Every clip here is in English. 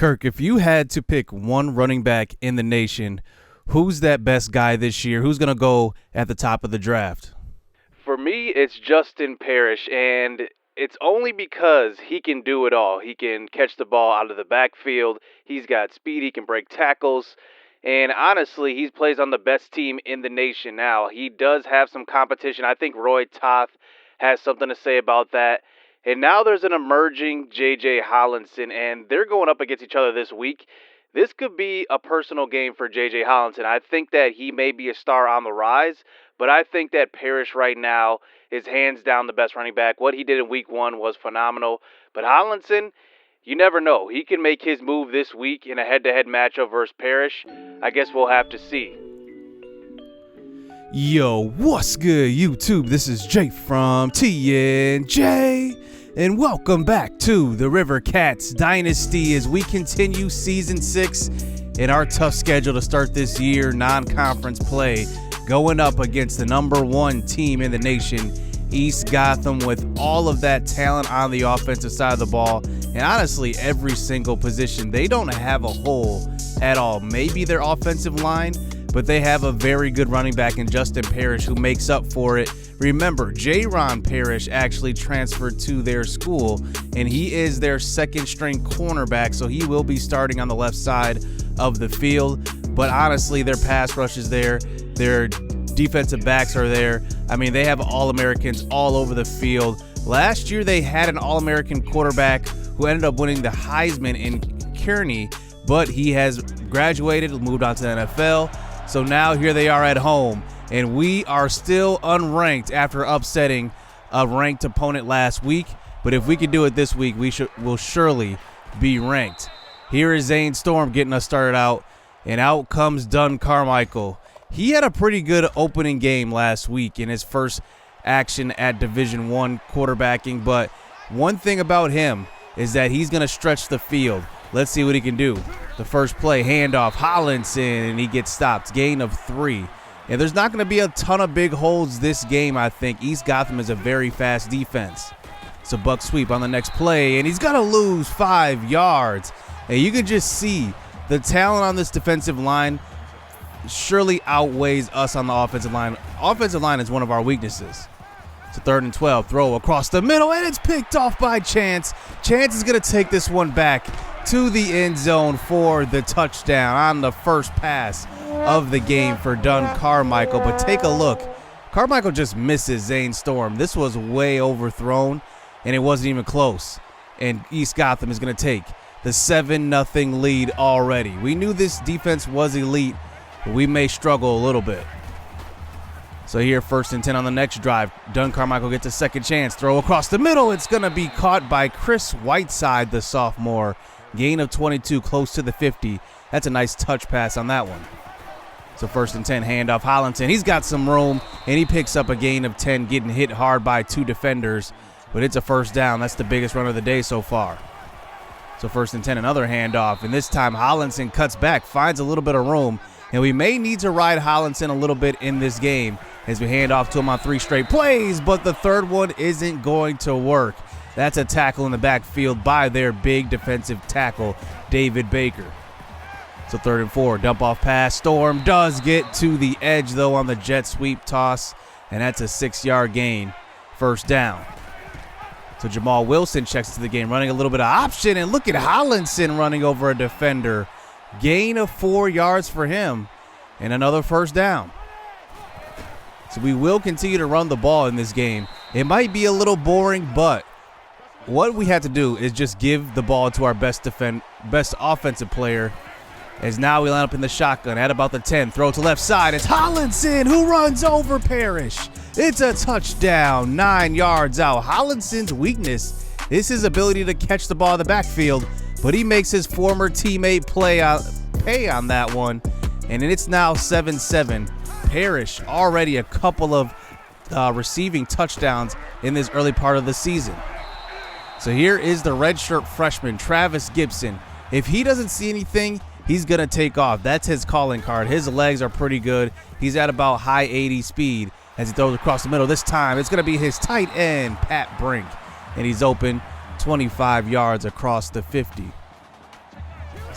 Kirk, if you had to pick one running back in the nation, who's that best guy this year? Who's going to go at the top of the draft? For me, it's Justin Parrish, and it's only because he can do it all. He can catch the ball out of the backfield. He's got speed. He can break tackles. And honestly, he plays on the best team in the nation now. He does have some competition. I think Roy Toth has something to say about that. And now there's an emerging J.J. Hollinson, and they're going up against each other this week. This could be a personal game for J.J. Hollinson. I think that he may be a star on the rise, but I think that Parrish right now is hands down the best running back. What he did in week 1 was phenomenal. But Hollinson, you never know. He can make his move this week in a head-to-head matchup versus Parrish. I guess we'll have to see. Yo, what's good, YouTube? This is Jay from TNJ, and welcome back to the Rivercats Dynasty as we continue Season 6 in our tough schedule to start this year, non-conference play, going up against the #1 team in the nation, East Gotham, with all of that talent on the offensive side of the ball, and honestly, every single position. They don't have a hole at all. Maybe their offensive line, but they have a very good running back in Justin Parrish who makes up for it. Remember, J-Ron Parrish actually transferred to their school, and he is their second-string cornerback, so he will be starting on the left side of the field. But honestly, their pass rush is there. Their defensive backs are there. I mean, they have All-Americans all over the field. Last year, they had an All-American quarterback who ended up winning the Heisman in Kearney, but he has graduated, moved on to the NFL. So now here they are at home, and we are still unranked after upsetting a ranked opponent last week. But if we can do it this week, we'll surely be ranked. Here is Zane Storm getting us started out, and out comes Dunn Carmichael. He had a pretty good opening game last week in his first action at Division I quarterbacking, but one thing about him is that he's going to stretch the field. Let's see what he can do. The first play, handoff, Hollinson, and he gets stopped. Gain of 3. And there's not going to be a ton of big holds this game, I think. East Gotham is a very fast defense. It's a buck sweep on the next play, and he's going to lose 5 yards. And you can just see the talent on this defensive line surely outweighs us on the offensive line. Offensive line is one of our weaknesses. It's a 3rd and 12. Throw across the middle, and it's picked off by Chance. Chance is going to take this one back to the end zone for the touchdown on the first pass of the game for Dunn Carmichael. But take a look. Carmichael just misses Zane Storm. This was way overthrown, and it wasn't even close. And East Gotham is going to take the 7-0 lead already. We knew this defense was elite, but we may struggle a little bit. So here, 1st and 10 on the next drive. Dunn Carmichael gets a second chance. Throw across the middle. It's going to be caught by Chris Whiteside, the sophomore. Gain of 22, close to the 50. That's a nice touch pass on that one. So 1st and 10, handoff Hollinson. He's got some room, and he picks up a gain of 10, getting hit hard by 2 defenders. But it's a first down. That's the biggest run of the day so far. So 1st and 10, another handoff. And this time Hollinson cuts back, finds a little bit of room. And we may need to ride Hollinson a little bit in this game as we hand off to him on 3 straight plays. But the third one isn't going to work. That's a tackle in the backfield by their big defensive tackle, David Baker. So 3rd and 4, dump off pass. Storm does get to the edge, though, on the jet sweep toss, and that's a 6-yard gain. First down. So Jamal Wilson checks into the game, running a little bit of option, and look at Hollinson running over a defender. Gain of 4 yards for him, and another first down. So we will continue to run the ball in this game. It might be a little boring, but what we have to do is just give the ball to our best offensive player, as now we line up in the shotgun at about the 10. Throw to left side. It's Hollinson who runs over Parrish. It's a touchdown, 9 yards out. Hollinson's weakness is his ability to catch the ball in the backfield, but he makes his former teammate pay on that one, and it's now 7-7. Parrish already a couple of receiving touchdowns in this early part of the season. So here is the redshirt freshman, Travis Gibson. If he doesn't see anything, he's going to take off. That's his calling card. His legs are pretty good. He's at about high 80 speed as he throws across the middle. This time, it's going to be his tight end, Pat Brink. And he's open 25 yards across the 50.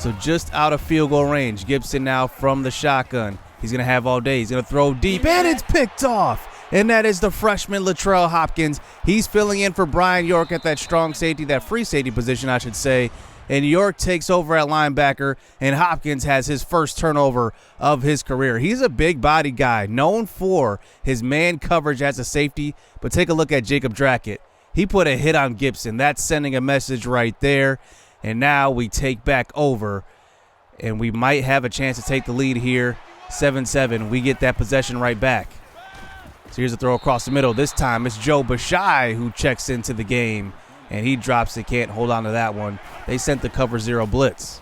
So just out of field goal range. Gibson now from the shotgun. He's going to have all day. He's going to throw deep, and it's picked off. And that is the freshman Latrell Hopkins. He's filling in for Brian York at that strong safety, that free safety position, I should say. And York takes over at linebacker, and Hopkins has his first turnover of his career. He's a big-bodied guy, known for his man coverage as a safety. But take a look at Jacob Drackett. He put a hit on Gibson. That's sending a message right there. And now we take back over, and we might have a chance to take the lead here. 7-7. We get that possession right back. So here's a throw across the middle. This time it's Joe Bashai who checks into the game, and he drops it. Can't hold on to that one. They sent the cover 0 blitz.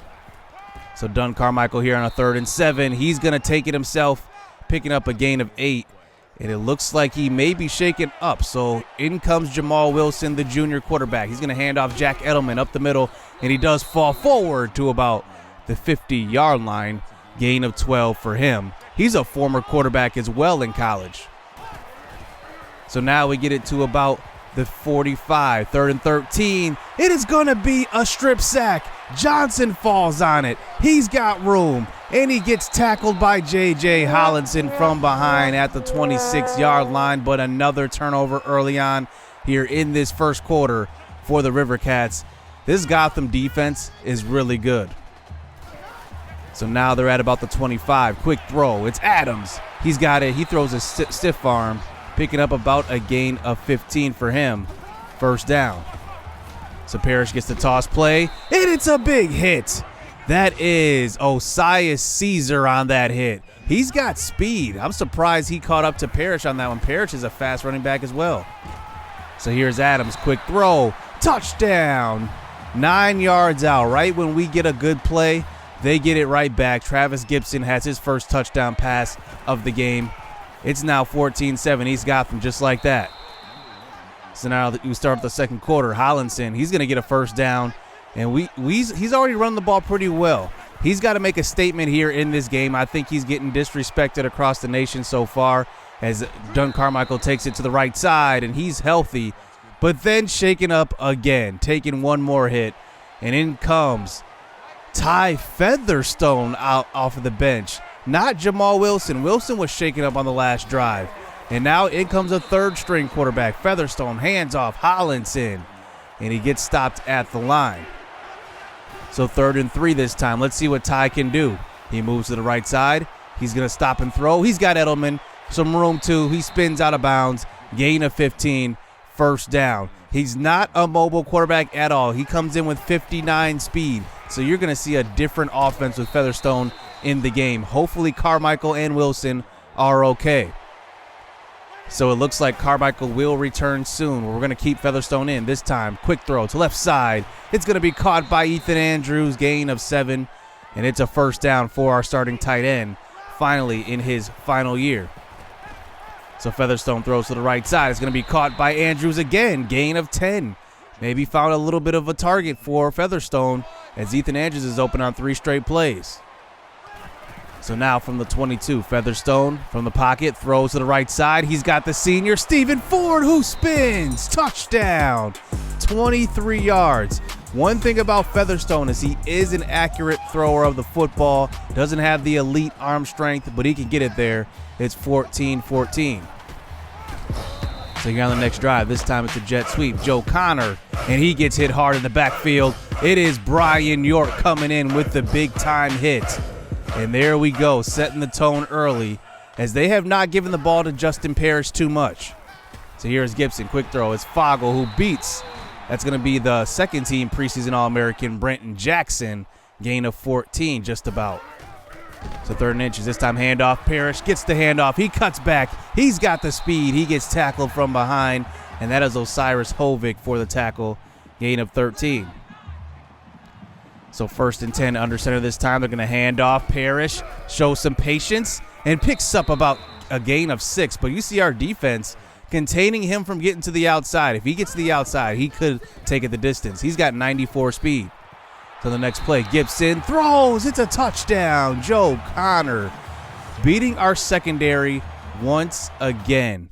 So Dunn Carmichael here on a 3rd and 7. He's going to take it himself, picking up a gain of 8. And it looks like he may be shaken up. So in comes Jamal Wilson, the junior quarterback. He's going to hand off Jack Edelman up the middle, and he does fall forward to about the 50-yard line. Gain of 12 for him. He's a former quarterback as well in college. So now we get it to about the 45, 3rd and 13. It is going to be a strip sack. Johnson falls on it. He's got room, and he gets tackled by J.J. Hollinson from behind at the 26-yard line, but another turnover early on here in this first quarter for the Rivercats. This Gotham defense is really good. So now they're at about the 25. Quick throw. It's Adams. He's got it. He throws a stiff arm, picking up about a gain of 15 for him. First down. So Parrish gets the toss play, and it's a big hit. That is Osias Caesar on that hit. He's got speed. I'm surprised he caught up to Parrish on that one. Parrish is a fast running back as well. So here's Adams. Quick throw. Touchdown. 9 yards out. Right when we get a good play, they get it right back. Travis Gibson has his first touchdown pass of the game. It's now 14-7. He's got them just like that. So now that we start the second quarter, Hollinson, he's going to get a first down. And he's already run the ball pretty well. He's got to make a statement here in this game. I think he's getting disrespected across the nation so far as Dunn Carmichael takes it to the right side, and he's healthy. But then shaken up again, taking one more hit. And in comes Ty Featherstone out off of the bench. Not Jamal Wilson. Wilson was shaken up on the last drive. And now in comes a third-string quarterback. Featherstone hands off Hollinson, and he gets stopped at the line. So 3rd and 3 this time. Let's see what Ty can do. He moves to the right side. He's going to stop and throw. He's got Edelman. Some room, too. He spins out of bounds. Gain of 15. First down. He's not a mobile quarterback at all. He comes in with 59 speed. So you're going to see a different offense with Featherstone in the game. Hopefully Carmichael and Wilson are okay. So it looks like Carmichael will return soon. We're going to keep Featherstone in this time. Quick throw to left side. It's going to be caught by Ethan Andrews. Gain of 7. And it's a first down for our starting tight end, finally in his final year. So Featherstone throws to the right side. It's going to be caught by Andrews again. Gain of 10. Maybe found a little bit of a target for Featherstone as Ethan Andrews is open on 3 straight plays. So now from the 22, Featherstone from the pocket throws to the right side. He's got the senior Stephen Ford who spins. Touchdown. 23 yards. One thing about Featherstone is he is an accurate thrower of the football. Doesn't have the elite arm strength, but he can get it there. It's 14-14. So here on the next drive, this time it's a jet sweep. Joe Connor, and he gets hit hard in the backfield. It is Brian York coming in with the big-time hit. And there we go, setting the tone early as they have not given the ball to Justin Parrish too much. So here's Gibson, quick throw. It's Fogel who beats. That's going to be the second-team preseason All-American Brenton Jackson. Gain of 14, just about. So 3rd and inches. This time handoff. Parrish gets the handoff. He cuts back. He's got the speed. He gets tackled from behind. And that is Osiris Hovick for the tackle. Gain of 13. So 1st and 10 under center this time. They're going to hand off. Parrish shows some patience and picks up about a gain of 6. But you see our defense containing him from getting to the outside. If he gets to the outside, he could take it the distance. He's got 94 speed. So the next play, Gibson throws. It's a touchdown. Joe Connor beating our secondary once again.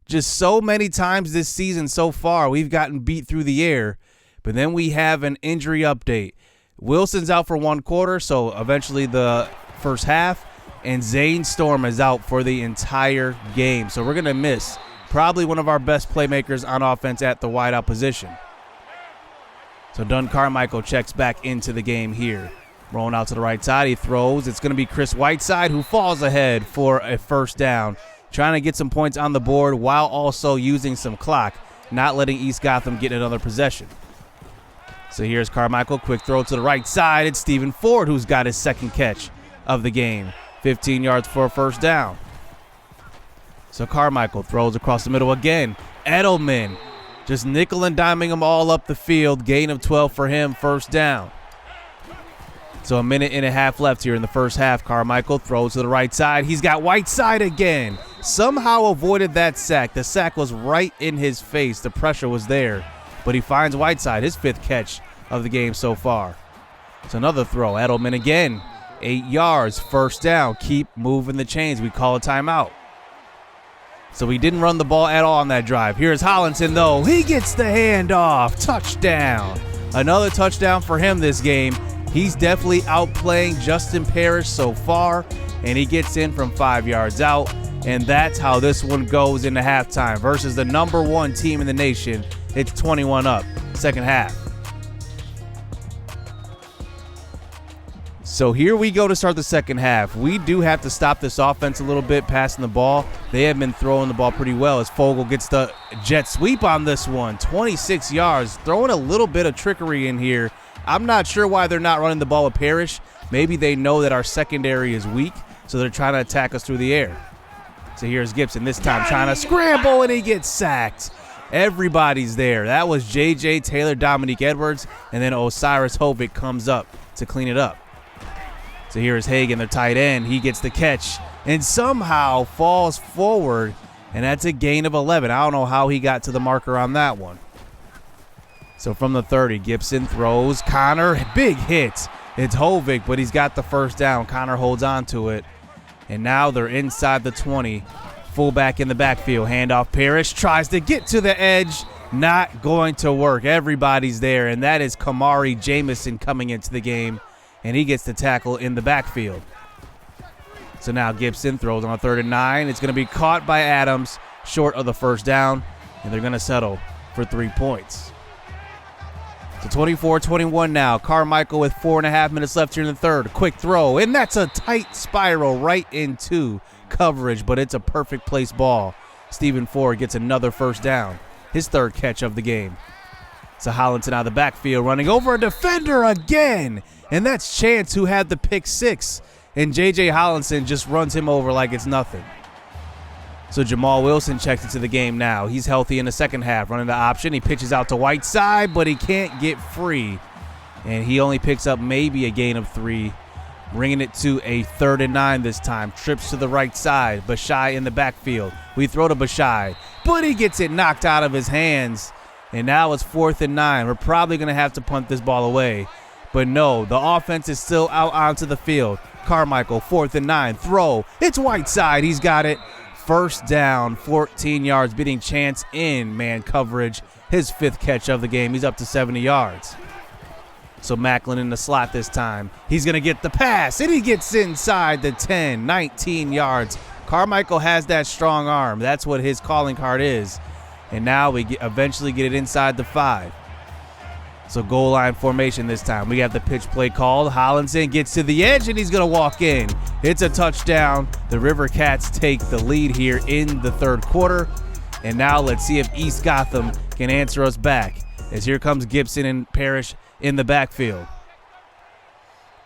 Just so many times this season so far, we've gotten beat through the air. But then we have an injury update. Wilson's out for 1 quarter, so eventually the first half, and Zane Storm is out for the entire game. So we're going to miss probably one of our best playmakers on offense at the wideout position. So Dunn Carmichael checks back into the game here. Rolling out to the right side, he throws. It's going to be Chris Whiteside who falls ahead for a first down, trying to get some points on the board while also using some clock, not letting East Gotham get another possession. So here's Carmichael, quick throw to the right side. It's Stephen Ford who's got his second catch of the game. 15 yards for a first down. So Carmichael throws across the middle again. Edelman just nickel and diming them all up the field. Gain of 12 for him, first down. So a minute and a half left here in the first half. Carmichael throws to the right side. He's got Whiteside again. Somehow avoided that sack. The sack was right in his face. The pressure was there. But he finds Whiteside, his 5th catch of the game so far. So another throw. Edelman again. 8 yards, first down. Keep moving the chains. We call a timeout. So we didn't run the ball at all on that drive. Here's Hollinson, though. He gets the handoff. Touchdown. Another touchdown for him this game. He's definitely outplaying Justin Parrish so far, and he gets in from 5 yards out. And that's how this one goes into halftime versus the number 1 team in the nation. It's 21 up, second half. So here we go to start the second half. We do have to stop this offense a little bit, passing the ball. They have been throwing the ball pretty well as Fogle gets the jet sweep on this one. 26 yards, throwing a little bit of trickery in here. I'm not sure why they're not running the ball with Parrish. Maybe they know that our secondary is weak, so they're trying to attack us through the air. So here's Gibson this time trying to scramble, and he gets sacked. Everybody's there. That was J.J. Taylor, Dominique Edwards, and then Osiris Hovick comes up to clean it up. So here's Hagan, the tight end. He gets the catch and somehow falls forward, and that's a gain of 11. I don't know how he got to the marker on that one. So from the 30, Gibson throws. Connor, big hit. It's Hovick, but he's got the first down. Connor holds on to it. And now they're inside the 20. Fullback in the backfield. Handoff. Parrish tries to get to the edge. Not going to work. Everybody's there, and that is Kamari Jamison coming into the game. And he gets the tackle in the backfield. So now Gibson throws on a 3rd and 9. It's going to be caught by Adams, short of the first down, and they're going to settle for 3 points. So 24-21 now. Carmichael with 4.5 minutes left here in the third. Quick throw, and that's a tight spiral right into coverage, but it's a perfect place ball. Stephen Ford gets another first down, his 3rd catch of the game. So Hollinson out of the backfield running over a defender again. And that's Chance who had the pick 6. And J.J. Hollinson just runs him over like it's nothing. So Jamal Wilson checks into the game now. He's healthy in the second half, running the option. He pitches out to Whiteside, but he can't get free. And he only picks up maybe a gain of 3, bringing it to a 3rd and 9 this time. Trips to the right side. Bashai in the backfield. We throw to Bashai, but he gets it knocked out of his hands. And now it's 4th and 9. We're probably going to have to punt this ball away. But no, the offense is still out onto the field. Carmichael, 4th and 9. Throw. It's Whiteside. He's got it. First down, 14 yards, beating Chance in man coverage. His 5th catch of the game. He's up to 70 yards. So Macklin in the slot this time. He's going to get the pass, and he gets inside the 10, 19 yards. Carmichael has that strong arm. That's what his calling card is. And now we eventually get it inside the 5. So goal line formation this time. We have the pitch play called. Hollinson gets to the edge, and he's going to walk in. It's a touchdown. The Rivercats take the lead here in the 3rd quarter. And now let's see if East Gotham can answer us back, as here comes Gibson and Parrish in the backfield.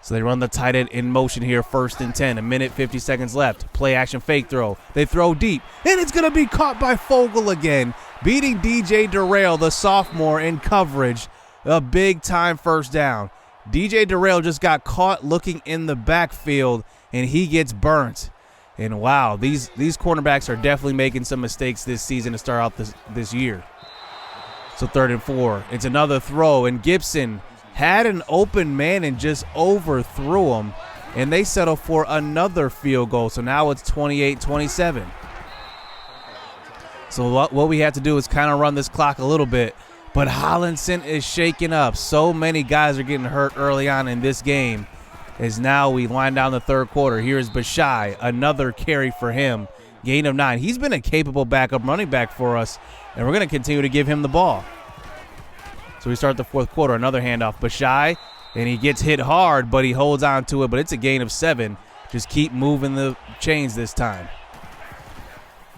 So they run the tight end in motion here, 1st and 10. A minute, 50 seconds left. Play action fake throw. They throw deep, and it's going to be caught by Fogle again, beating DJ Durrell, the sophomore, in coverage. A big-time first down. DJ Durrell just got caught looking in the backfield, and he gets burnt. And, wow, these cornerbacks are definitely making some mistakes this season to start out this year. So 3rd and 4. It's another throw, and Gibson had an open man and just overthrew him, and they settle for another field goal. So now it's 28-27. So what we have to do is kind of run this clock a little bit. But Hollinson is shaking up. So many guys are getting hurt early on in this game as now we wind down the third quarter. Here's Bashai, another carry for him, gain of 9. He's been a capable backup running back for us, and we're going to continue to give him the ball. So we start the fourth quarter, another handoff. Bashai, and he gets hit hard, but he holds on to it, but it's a gain of 7. Just keep moving the chains this time.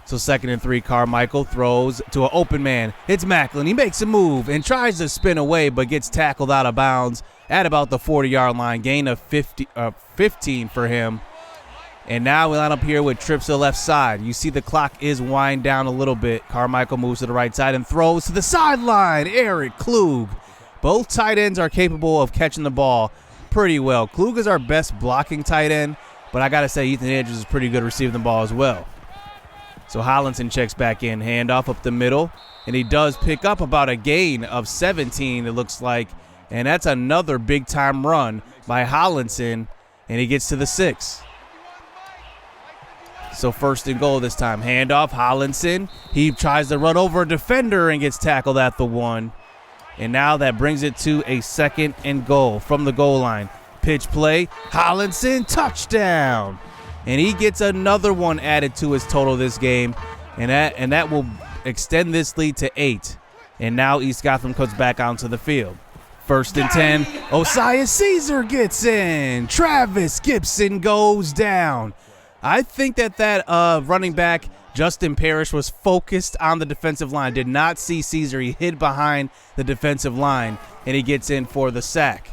So 2nd and 3, Carmichael throws to an open man. It's Macklin. He makes a move and tries to spin away, but gets tackled out of bounds at about the 40-yard line. Gain of 15 for him. And now we line up here with trips to the left side. You see the clock is wind down a little bit. Carmichael moves to the right side and throws to the sideline. Eric Klug. Both tight ends are capable of catching the ball pretty well. Klug is our best blocking tight end, but I got to say Ethan Andrews is pretty good receiving the ball as well. So Hollinson checks back in, handoff up the middle, and he does pick up about a gain of 17, it looks like, and that's another big-time run by Hollinson, and he gets to the 6. So 1st and goal this time, handoff, Hollinson, he tries to run over a defender and gets tackled at the 1, and now that brings it to a 2nd and goal from the goal line. Pitch play, Hollinson, touchdown! And he gets another one added to his total this game, and that will extend this lead to 8. And now East Gotham comes back onto the field. 1st and 10, Osiah Caesar gets in. Travis Gibson goes down. I think that running back, Justin Parrish, was focused on the defensive line. Did not see Caesar. He hid behind the defensive line, and he gets in for the sack.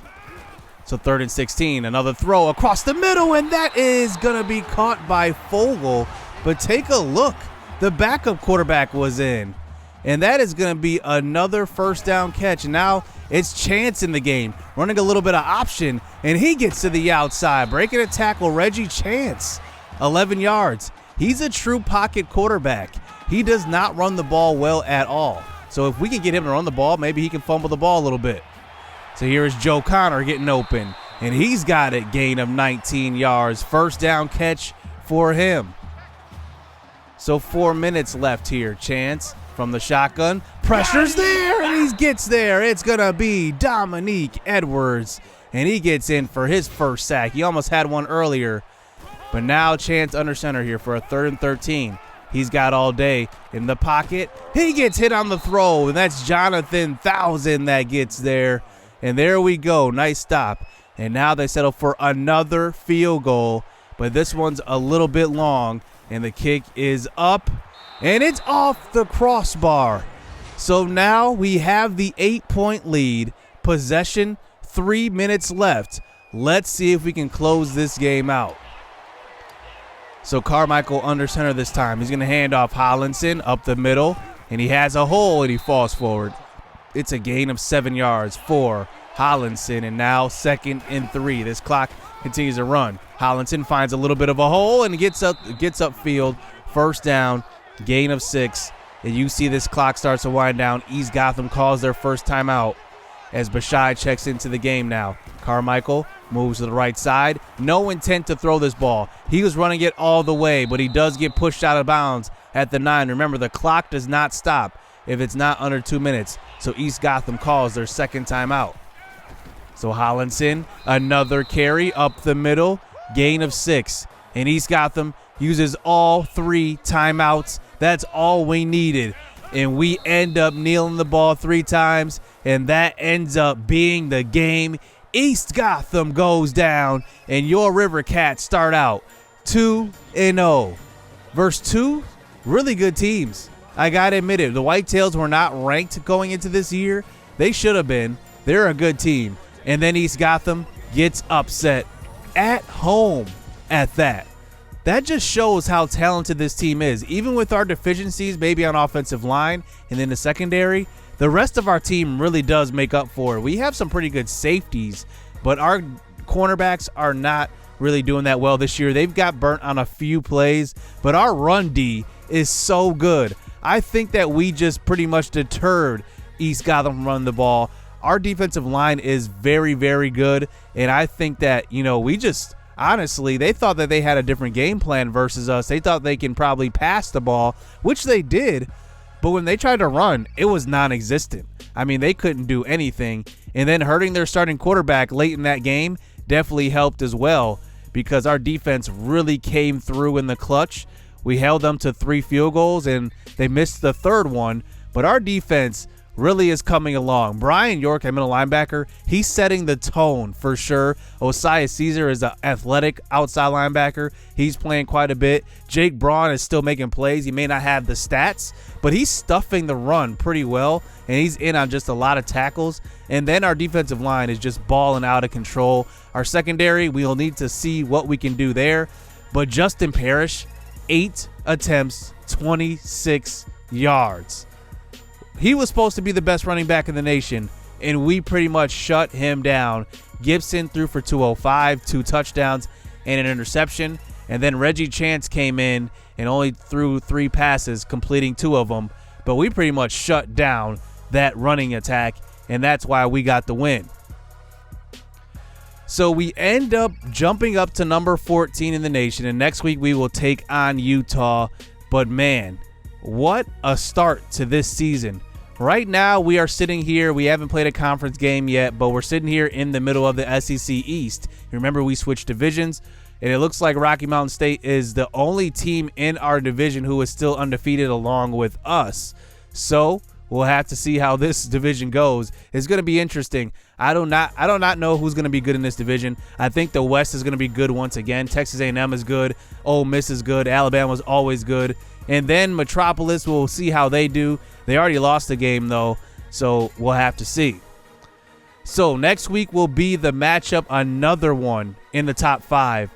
So 3rd and 16, another throw across the middle, and that is going to be caught by Fogel. But take a look. The backup quarterback was in. And that is going to be another 1st down catch. And now it's Chance in the game, running a little bit of option, and he gets to the outside, breaking a tackle. Reggie Chance, 11 yards. He's a true pocket quarterback. He does not run the ball well at all. So if we can get him to run the ball, maybe he can fumble the ball a little bit. So here is Joe Connor getting open, and he's got it, gain of 19 yards. 1st down catch for him. So 4 minutes left here. Chance from the shotgun. Pressure's there, and he gets there. It's going to be Dominique Edwards, and he gets in for his 1st sack. He almost had one earlier, but now Chance under center here for a 3rd and 13. He's got all day in the pocket. He gets hit on the throw, and that's Jonathan Thousand that gets there. And there we go. Nice stop. And now they settle for another field goal. But this one's a little bit long. And the kick is up. And it's off the crossbar. So now we have the 8-point lead. Possession, 3 minutes left. Let's see if we can close this game out. So Carmichael under center this time. He's going to hand off Hollinson up the middle. And he has a hole and he falls forward. It's a gain of 7 yards for Hollinson, and now 2nd and 3. This clock continues to run. Hollinson finds a little bit of a hole and gets upfield. 1st down, gain of 6. And you see this clock starts to wind down. East Gotham calls their first timeout as Bashai checks into the game now. Carmichael moves to the right side. No intent to throw this ball. He was running it all the way, but he does get pushed out of bounds at the 9. Remember, the clock does not stop if it's not under 2 minutes. So East Gotham calls their 2nd timeout. So Hollinson, another carry up the middle, gain of 6. And East Gotham uses all 3 timeouts. That's all we needed. And we end up kneeling the ball 3 times, and that ends up being the game. East Gotham goes down, and your Rivercats start out 2-0. Verse 2, really good teams. I got to admit it, the Whitetails were not ranked going into this year. They should have been. They're a good team. And then East Gotham gets upset at home at that. That just shows how talented this team is. Even with our deficiencies, maybe on offensive line and in the secondary, the rest of our team really does make up for it. We have some pretty good safeties, but our cornerbacks are not really doing that well this year. They've got burnt on a few plays, but our run D is so good. I think that we just pretty much deterred East Gotham from running the ball. Our defensive line is very, very good, and I think that, we just honestly, they thought that they had a different game plan versus us. They thought they can probably pass the ball, which they did, But when they tried to run, it was non-existent. I mean, they couldn't do anything. And then hurting their starting quarterback late in that game definitely helped as well, because our defense really came through in the clutch. We held them to 3 field goals, and they missed the third one. But our defense really is coming along. Brian York, our middle linebacker, he's setting the tone for sure. Osiah Caesar is an athletic outside linebacker. He's playing quite a bit. Jake Braun is still making plays. He may not have the stats, but he's stuffing the run pretty well, and he's in on just a lot of tackles. And then our defensive line is just balling out of control. Our secondary, we'll need to see what we can do there. But Justin Parrish, 8 attempts, 26 yards. He was supposed to be the best running back in the nation, and we pretty much shut him down. Gibson threw for 205, 2 touchdowns, and an interception. And then Reggie Chance came in and only threw 3 passes, completing 2 of them. But we pretty much shut down that running attack, and that's why we got the win. So we end up jumping up to number 14 in the nation, and next week we will take on Utah. But man, what a start to this season. Right now we are sitting here. We haven't played a conference game yet, but we're sitting here in the middle of the SEC East. Remember, we switched divisions, and it looks like Rocky Mountain State is the only team in our division who is still undefeated along with us. So we'll have to see how this division goes. It's going to be interesting. I do not know who's going to be good in this division. I think the West is going to be good once again. Texas A&M is good. Ole Miss is good. Alabama's always good. And then Metropolis, we'll see how they do. They already lost the game, though, so we'll have to see. So next week will be the matchup, another one in the top 5.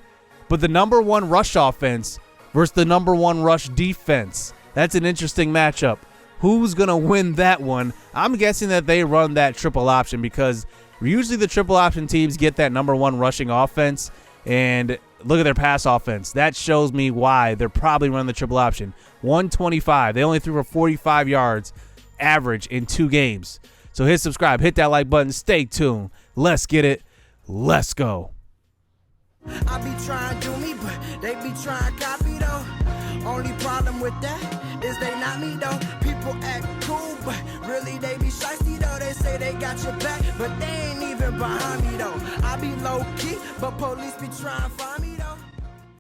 But the number 1 rush offense versus the number 1 rush defense. That's an interesting matchup. Who's going to win that one? I'm guessing that they run that triple option, because usually the triple option teams get that number 1 rushing offense. And look at their pass offense. That shows me why they're probably running the triple option. 125. They only threw for 45 yards average in 2 games. So hit subscribe, hit that like button, stay tuned. Let's get it. Let's go. I be trying to do me, but they be trying to copy though. Only problem with that is they not me though. People act cool, but really they be shysty though. They say they got your back, but they ain't even behind me though. I be low key, but police be trying to find me.